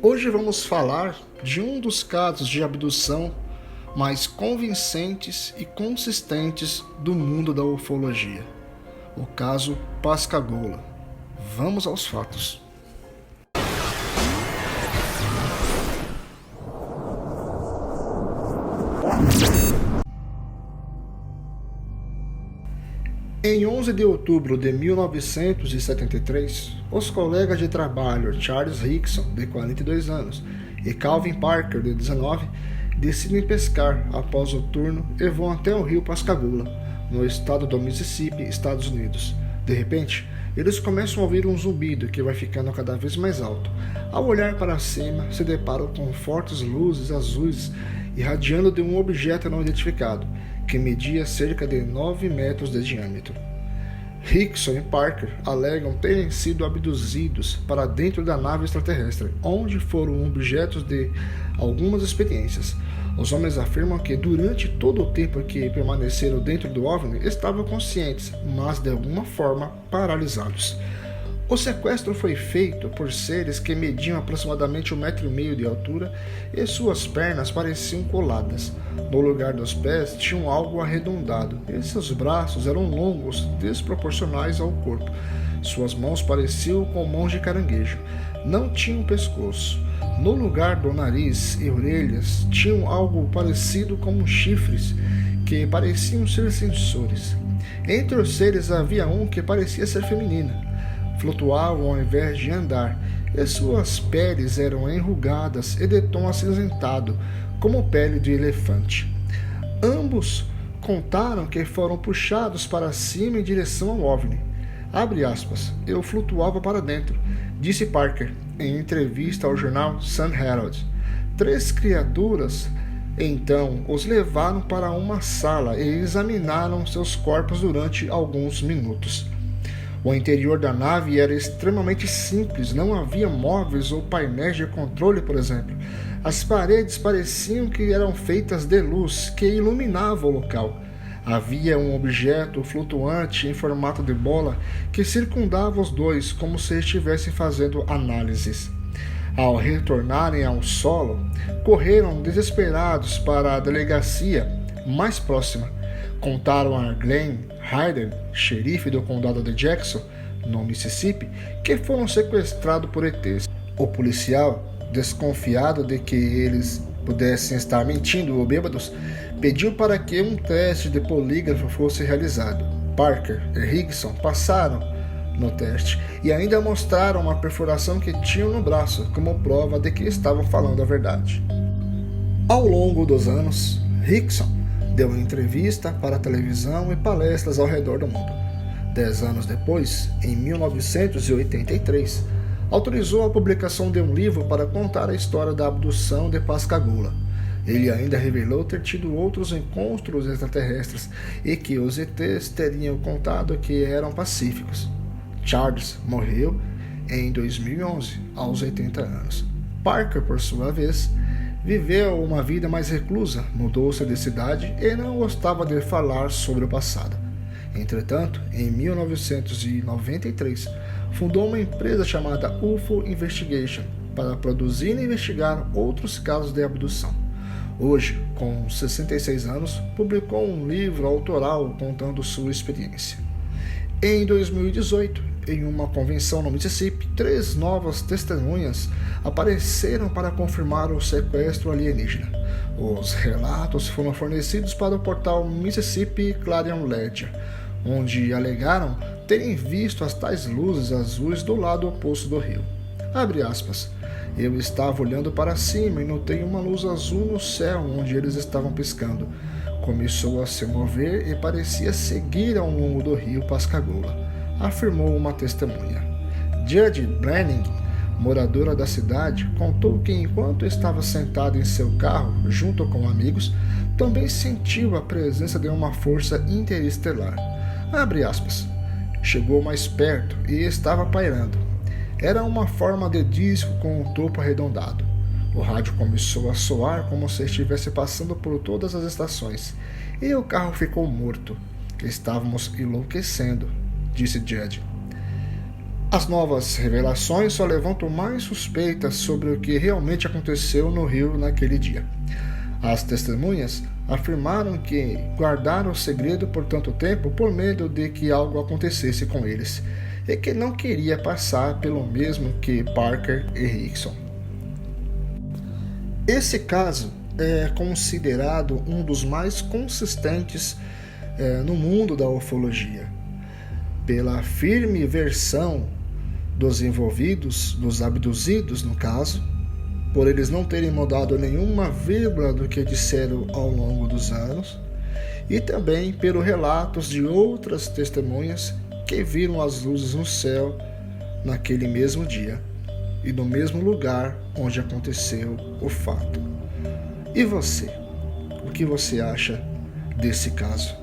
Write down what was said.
Hoje vamos falar de um dos casos de abdução mais convincentes e consistentes do mundo da ufologia, o caso Pascagoula. Vamos aos fatos. Em 11 de outubro de 1973, os colegas de trabalho Charles Rickson, de 42 anos, e Calvin Parker, de 19, decidem pescar após o turno e vão até o rio Pascagoula, no estado do Mississippi, Estados Unidos. De repente, eles começam a ouvir um zumbido que vai ficando cada vez mais alto. Ao olhar para cima, se deparam com fortes luzes azuis irradiando de um objeto não identificado, que media cerca de 9 metros de diâmetro. Rickson e Parker alegam terem sido abduzidos para dentro da nave extraterrestre, onde foram objetos de algumas experiências. Os homens afirmam que durante todo o tempo que permaneceram dentro do OVNI estavam conscientes, mas de alguma forma paralisados. O sequestro foi feito por seres que mediam aproximadamente 1,5 metro de altura e suas pernas pareciam coladas. No lugar dos pés tinham algo arredondado e seus braços eram longos, desproporcionais ao corpo. Suas mãos pareciam com mãos de caranguejo. Não tinham pescoço. No lugar do nariz e orelhas tinham algo parecido com chifres que pareciam ser sensores. Entre os seres havia um que parecia ser feminina. Flutuavam ao invés de andar, e suas peles eram enrugadas e de tom acinzentado, como pele de elefante. Ambos contaram que foram puxados para cima em direção ao OVNI. Abre aspas, eu flutuava para dentro, disse Parker em entrevista ao jornal Sun Herald. 3 criaturas então os levaram para uma sala e examinaram seus corpos durante alguns minutos. O interior da nave era extremamente simples, não havia móveis ou painéis de controle, por exemplo. As paredes pareciam que eram feitas de luz que iluminava o local. Havia um objeto flutuante em formato de bola que circundava os dois como se estivessem fazendo análises. Ao retornarem ao solo, correram desesperados para a delegacia mais próxima. Contaram a Glenn Hayden, xerife do condado de Jackson, no Mississippi, que foram sequestrados por ETs. O policial, desconfiado de que eles pudessem estar mentindo ou bêbados, pediu para que um teste de polígrafo fosse realizado. Parker e Rickson passaram no teste e ainda mostraram uma perfuração que tinham no braço como prova de que estavam falando a verdade. Ao longo dos anos, Rickson deu entrevista para a televisão e palestras ao redor do mundo. 10 anos depois, em 1983, autorizou a publicação de um livro para contar a história da abdução de Pascagoula. Ele ainda revelou ter tido outros encontros extraterrestres e que os ETs teriam contado que eram pacíficos. Charles morreu em 2011, aos 80 anos. Parker, por sua vez, viveu uma vida mais reclusa, mudou-se de cidade e não gostava de falar sobre o passado. Entretanto, em 1993, fundou uma empresa chamada UFO Investigation para produzir e investigar outros casos de abdução. Hoje, com 66 anos, publicou um livro autoral contando sua experiência. Em 2018, em uma convenção no Mississippi, 3 novas testemunhas apareceram para confirmar o sequestro alienígena. Os relatos foram fornecidos para o portal Mississippi Clarion Ledger, onde alegaram terem visto as tais luzes azuis do lado oposto do rio. Abre aspas. Eu estava olhando para cima e notei uma luz azul no céu onde eles estavam pescando. Começou a se mover e parecia seguir ao longo do rio Pascagoula, afirmou uma testemunha. Judge Brenning, moradora da cidade, contou que enquanto estava sentada em seu carro, junto com amigos, também sentiu a presença de uma força interestelar. Abre aspas. Chegou mais perto e estava pairando. Era uma forma de disco com um topo arredondado. O rádio começou a soar como se estivesse passando por todas as estações, e o carro ficou morto. Estávamos enlouquecendo, disse Judge. As novas revelações só levantam mais suspeitas sobre o que realmente aconteceu no rio naquele dia. As testemunhas afirmaram que guardaram o segredo por tanto tempo por medo de que algo acontecesse com eles e que não queria passar pelo mesmo que Parker e Rickson. Esse caso é considerado um dos mais consistentes no mundo da ufologia, pela firme versão dos envolvidos, dos abduzidos no caso, por eles não terem mudado nenhuma vírgula do que disseram ao longo dos anos, e também pelos relatos de outras testemunhas que viram as luzes no céu naquele mesmo dia e no mesmo lugar onde aconteceu o fato. E você? O que você acha desse caso?